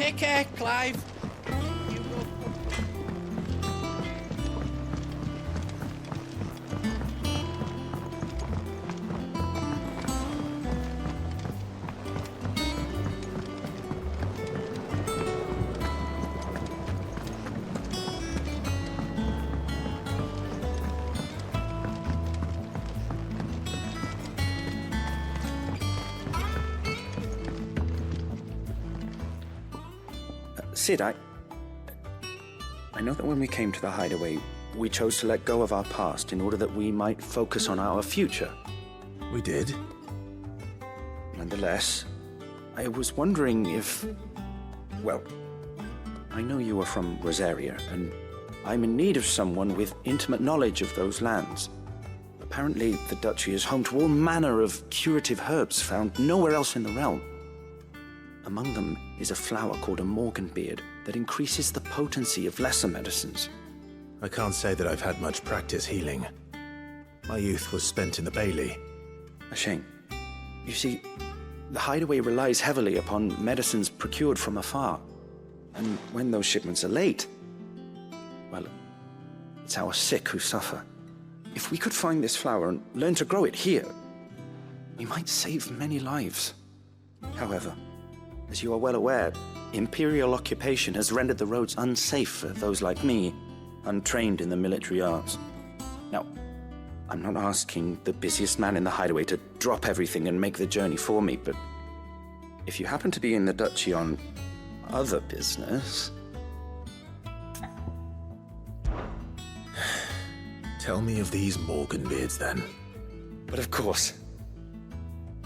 Take care, Clive. Sid, I know that when we came to the hideaway, we chose to let go of our past in order that we might focus on our future. We did? Nonetheless, I was wondering if... Well, I know you are from Rosaria, and I'm in need of someone with intimate knowledge of those lands. Apparently, the duchy is home to all manner of curative herbs found nowhere else in the realm. Among them is a flower called a morganbeard that increases the potency of lesser medicines. I can't say that I've had much practice healing. My youth was spent in the Bailey. A shame. You see, the hideaway relies heavily upon medicines procured from afar. And when those shipments are late, well, it's our sick who suffer. If we could find this flower and learn to grow it here, we might save many lives. However, as you are well aware, imperial occupation has rendered the roads unsafe for those like me, untrained in the military arts. Now, I'm not asking the busiest man in the hideaway to drop everything and make the journey for me, but if you happen to be in the duchy on other business... Tell me of these morganbeards, then. But of course,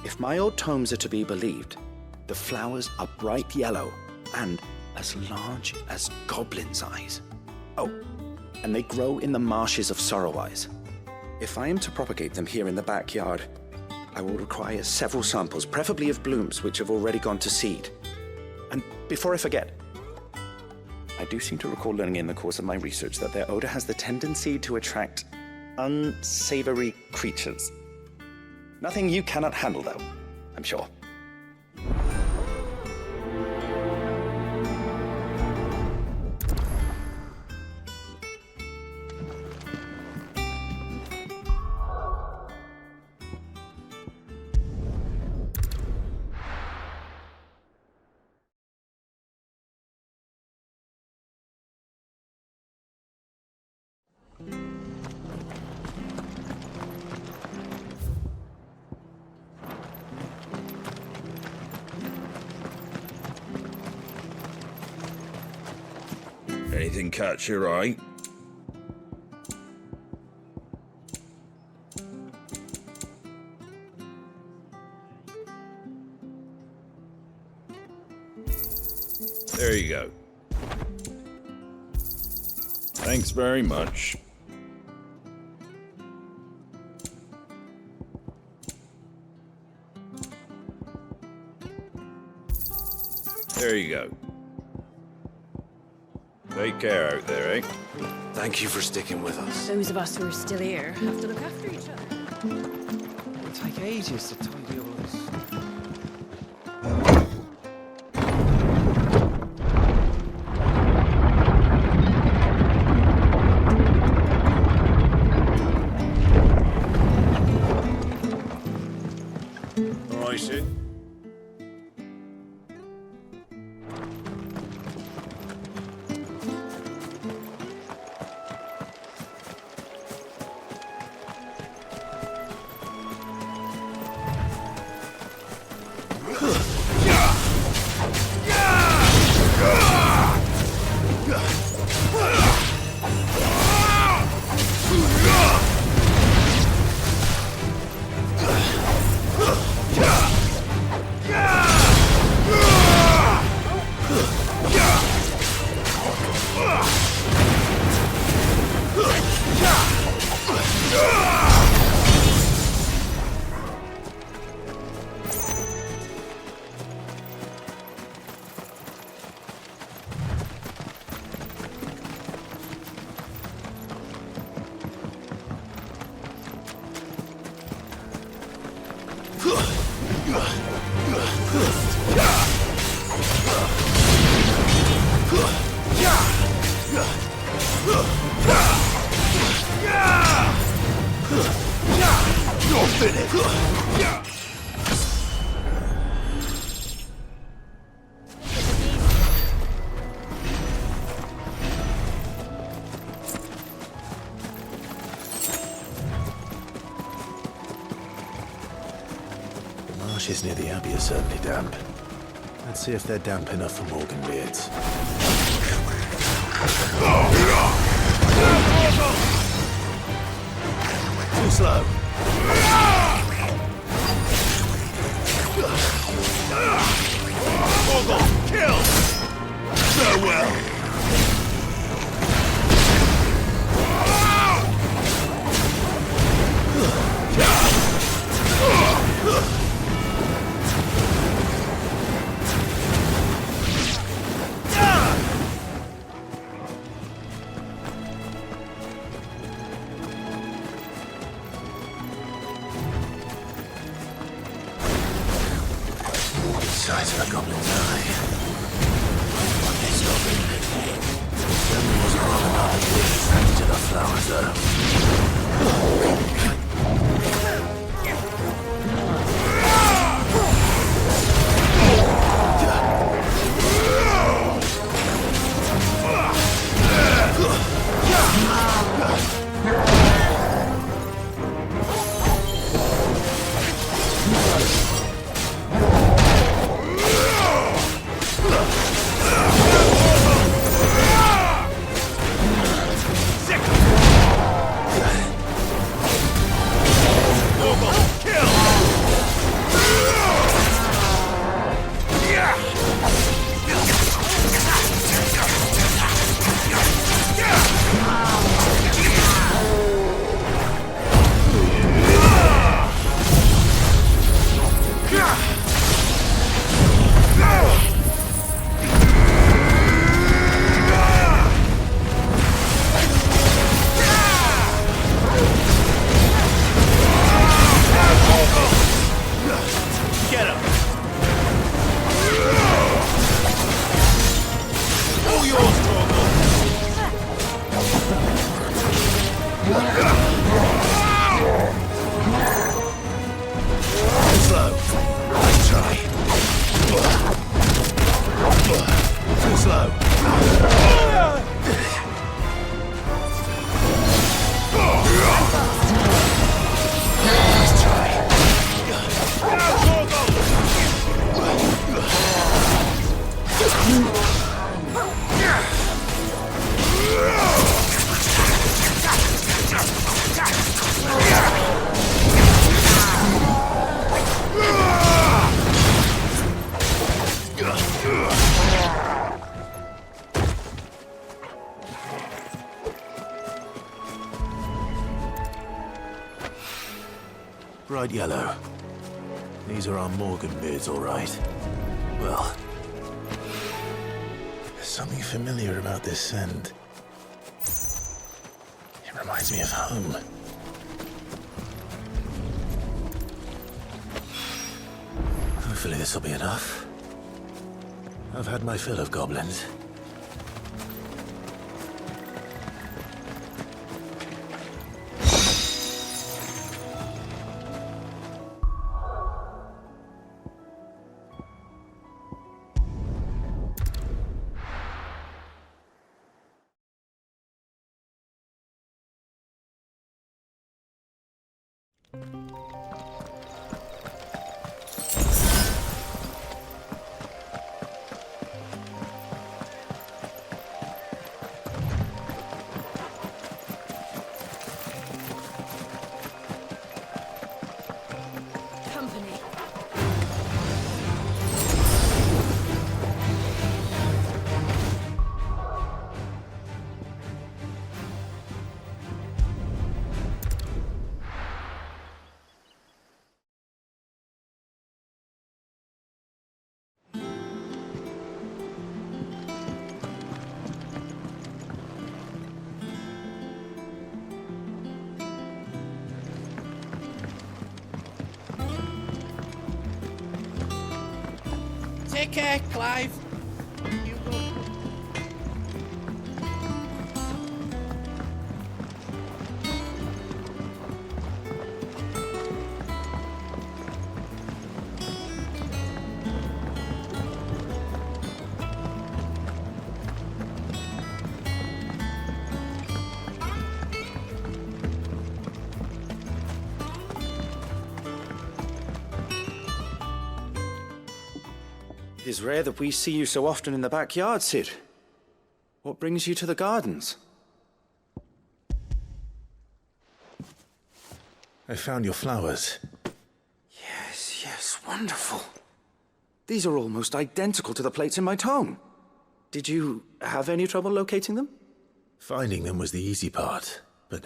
if my old tomes are to be believed, the flowers are bright yellow and as large as goblins' eyes. Oh, and they grow in the marshes of Sorrowise. If I am to propagate them here in the backyard, I will require several samples, preferably of blooms which have already gone to seed. And before I forget, I do seem to recall learning in the course of my research that their odor has the tendency to attract unsavory creatures. Nothing you cannot handle, though, I'm sure. Anything catch your eye? There you go. Thanks very much. There you go. Take care out there, eh? Thank you for sticking with us. Those of us who are still here have to look after each other. It'll take ages to tidy all this. All right, Sid. The marshes near the Abbey are certainly damp. Let's see if they're damp enough for Morgan beards. Too slow. Morgan, kill! Farewell! Size of a goblin's eye. What is goblin? Certainly wasn't long enough to be attracted to the flowers, though. Bright yellow. These are our Morgan beards, all right. Well, there's something familiar about this scent. It reminds me of home. Hopefully this will be enough. I've had my fill of goblins. Company. Take care, Clive. You go. is rare that we see you so often in the backyard, Sid. What brings you to the gardens? I found your flowers. Yes, wonderful. These are almost identical to the plates in my tome. Did you have any trouble locating them? Finding them was the easy part, but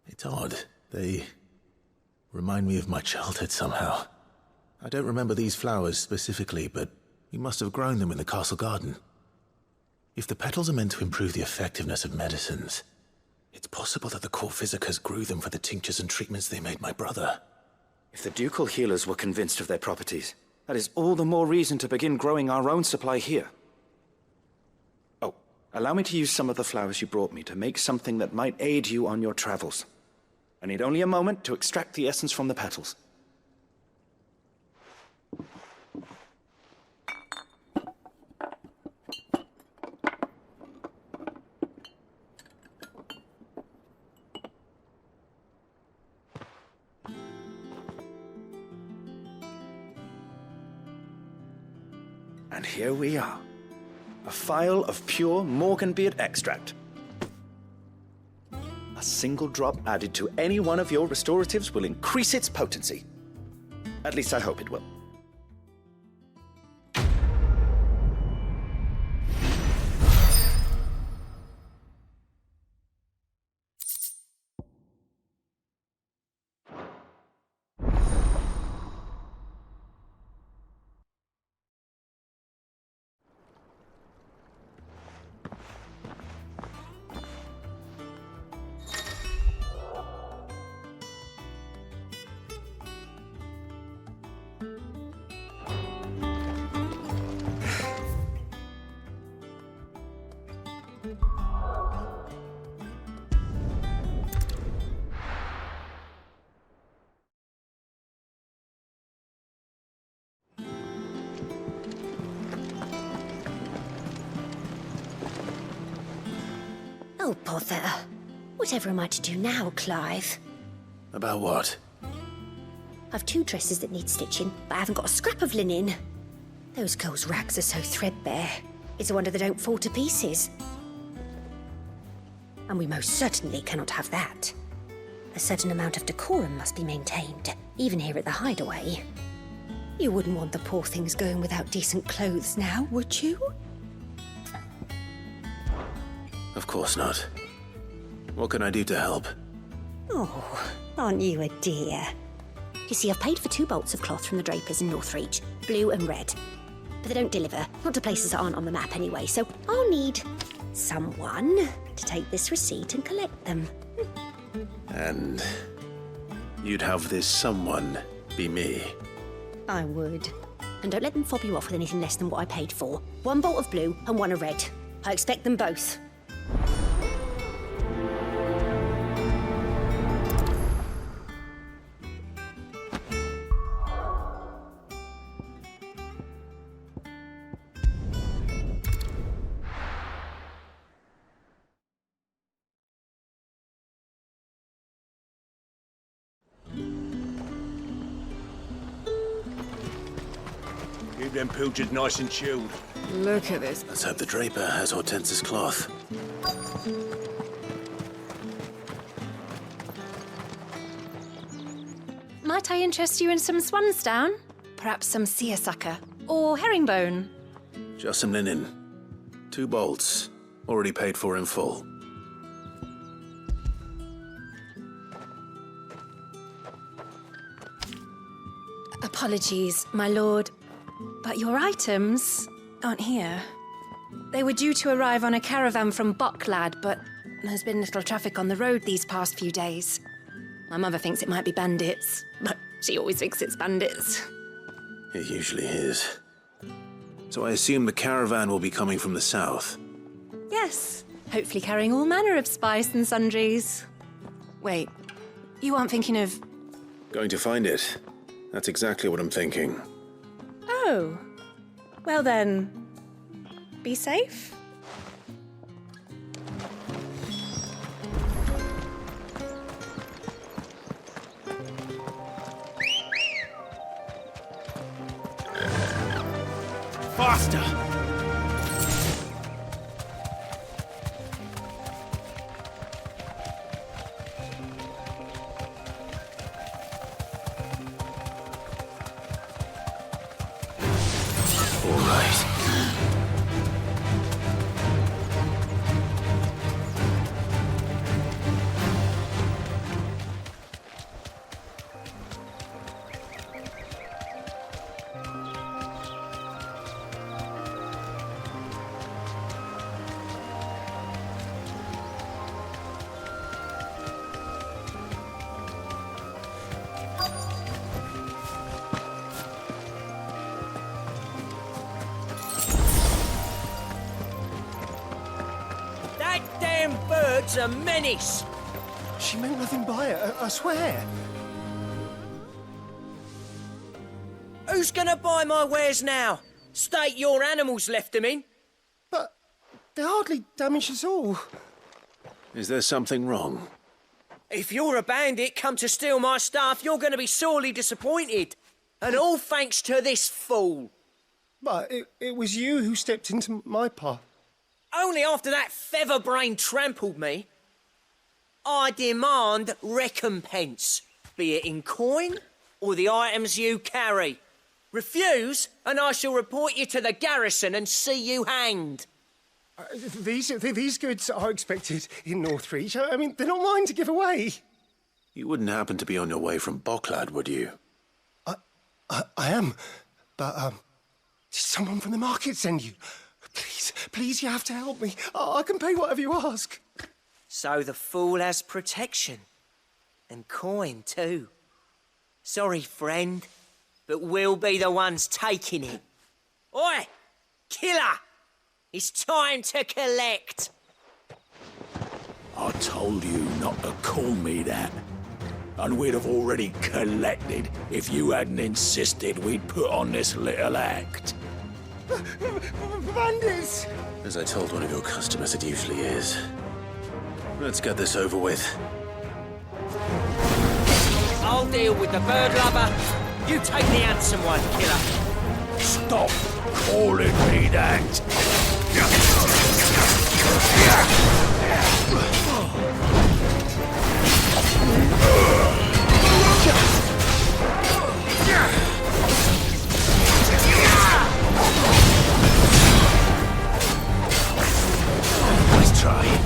it's odd. They remind me of my childhood somehow. I don't remember these flowers specifically, but you must have grown them in the castle garden. If the petals are meant to improve the effectiveness of medicines, it's possible that the court physicers grew them for the tinctures and treatments they made my brother. If the ducal healers were convinced of their properties, that is all the more reason to begin growing our own supply here. Oh, allow me to use some of the flowers you brought me to make something that might aid you on your travels. I need only a moment to extract the essence from the petals. And here we are. A phial of pure Morganbeard extract. A single drop added to any one of your restoratives will increase its potency. At least I hope it will. Oh, bother. Whatever am I to do now, Clive? About what? I've 2 dresses that need stitching, but I haven't got a scrap of linen. Those girls' rags are so threadbare. It's a wonder they don't fall to pieces. And we most certainly cannot have that. A certain amount of decorum must be maintained, even here at the hideaway. You wouldn't want the poor things going without decent clothes now, would you? Of course not. What can I do to help? Oh, aren't you a dear? You see, I've paid for 2 bolts of cloth from the drapers in Northreach, blue and red. But they don't deliver, not to places that aren't on the map anyway, so I'll need someone to take this receipt and collect them. And you'd have this someone be me. I would. And don't let them fob you off with anything less than what I paid for. 1 bolt of blue and 1 of red. I expect them both. Keep them pilchards nice and chilled. Look at this. Let's hope the draper has Hortense's cloth. Might I interest you in some swansdown? Perhaps some seersucker or herringbone? Just some linen. 2 bolts. Already paid for in full. Apologies, my lord, but your items aren't here. They were due to arrive on a caravan from Bucklad, but there's been little traffic on the road these past few days. My mother thinks it might be bandits, but she always thinks it's bandits. It usually is. So I assume the caravan will be coming from the south. Yes, hopefully carrying all manner of spice and sundries. Wait, you aren't thinking of... Going to find it. That's exactly what I'm thinking. Oh, well then, be safe. That damn bird's a menace. She meant nothing by it, I swear. Who's gonna buy my wares now? State your animals left them in. But they hardly damaged us all. Is there something wrong? If you're a bandit come to steal my stuff, you're gonna be sorely disappointed. And all thanks to this fool. But it was you who stepped into my path. Only after that feather-brain trampled me. I demand recompense, be it in coin or the items you carry. Refuse, and I shall report you to the garrison and see you hanged. These goods are expected in Northreach. I mean, they're not mine to give away. You wouldn't happen to be on your way from Bocklad, would you? I am, but did someone from the market send you? Please, you have to help me. I can pay whatever you ask. So the fool has protection. And coin, too. Sorry, friend, but we'll be the ones taking it. Oi! Killer! It's time to collect. I told you not to call me that. And we'd have already collected if you hadn't insisted we'd put on this little act. Bandits! As I told one of your customers, it usually is. Let's get this over with. I'll deal with the bird lover. You take the handsome one, killer. Stop calling me that. Nice try.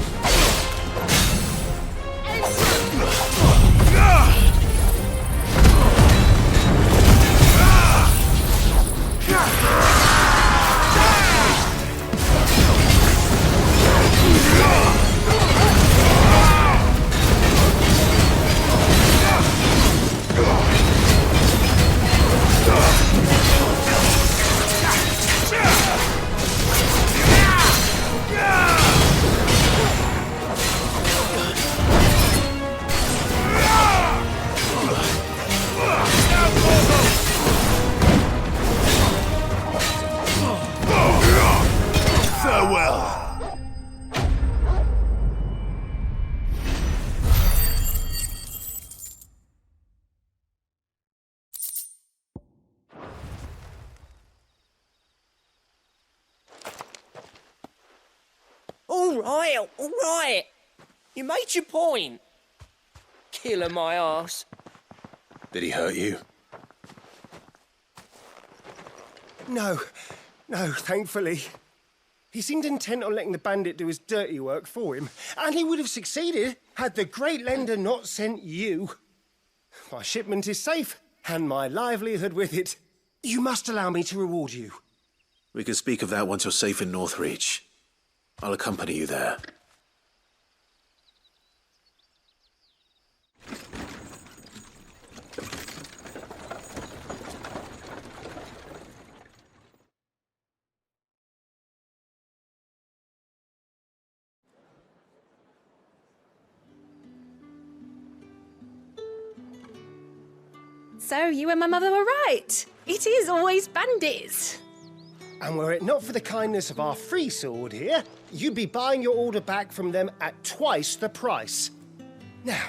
All right. You made your point. Killer my ass. Did he hurt you? No, thankfully. He seemed intent on letting the bandit do his dirty work for him, and he would have succeeded had the great lender not sent you. My shipment is safe, and my livelihood with it. You must allow me to reward you. We can speak of that once you're safe in Northreach. I'll accompany you there. So you and my mother were right. It is always bandits. And were it not for the kindness of our free sword here, you'd be buying your order back from them at twice the price. Now,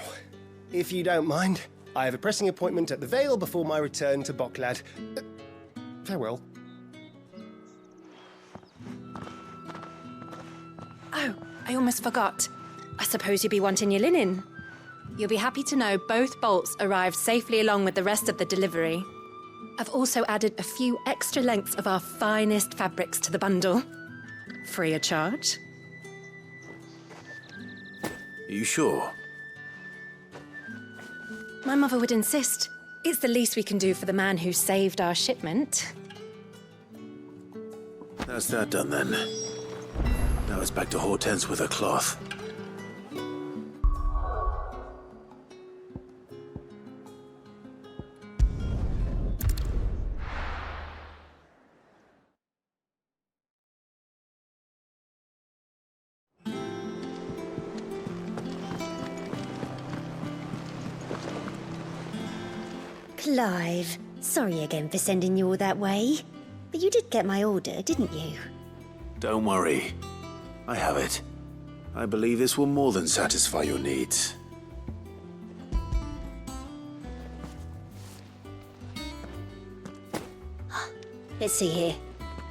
if you don't mind, I have a pressing appointment at the Vale before my return to Bocklad. Farewell. Oh, I almost forgot. I suppose you'll be wanting your linen. You'll be happy to know both bolts arrived safely along with the rest of the delivery. I've also added a few extra lengths of our finest fabrics to the bundle. Free of charge. Are you sure? My mother would insist. It's the least we can do for the man who saved our shipment. That's that done then. Now it's back to Hortense with her cloth. Clive, sorry again for sending you all that way. But you did get my order, didn't you? Don't worry. I have it. I believe this will more than satisfy your needs. Let's see here.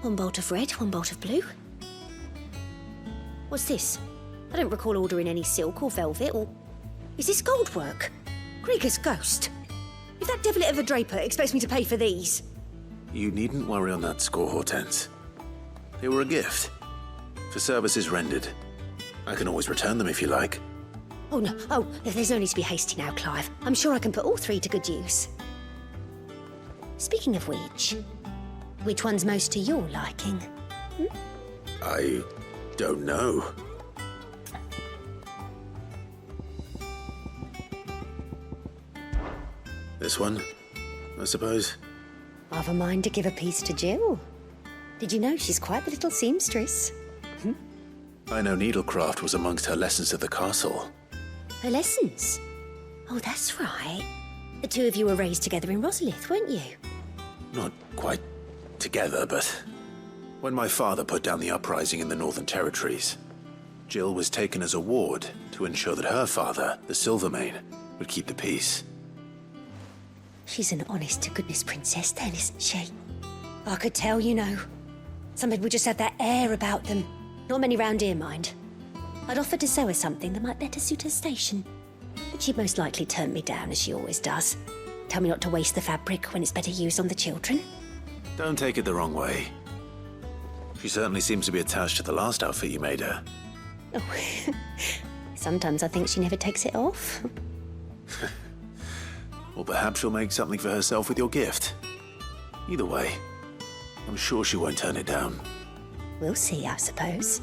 1 bolt of red, 1 bolt of blue. What's this? I don't recall ordering any silk or velvet or... Is this gold work? Krieger's ghost. If that devilit of a draper expects me to pay for these... You needn't worry on that score, Hortense. They were a gift. For services rendered. I can always return them if you like. Oh, no. Oh, there's no need to be hasty now, Clive. I'm sure I can put all 3 to good use. Speaking of which one's most to your liking? I don't know. This one, I suppose. I've a mind to give a piece to Jill. Did you know she's quite the little seamstress? I know needlecraft was amongst her lessons at the castle. Her lessons? Oh, that's right. The 2 of you were raised together in Rosalith, weren't you? Not quite together, but when my father put down the uprising in the Northern Territories, Jill was taken as a ward to ensure that her father, the Silvermane, would keep the peace. She's an honest-to-goodness princess then, isn't she? I could tell, you know. Some people just have that air about them. Not many round here, mind. I'd offered to sew her something that might better suit her station. But she'd most likely turn me down, as she always does. Tell me not to waste the fabric when it's better used on the children. Don't take it the wrong way. She certainly seems to be attached to the last outfit you made her. Oh, sometimes I think she never takes it off. Or perhaps she'll make something for herself with your gift. Either way, I'm sure she won't turn it down. We'll see, I suppose.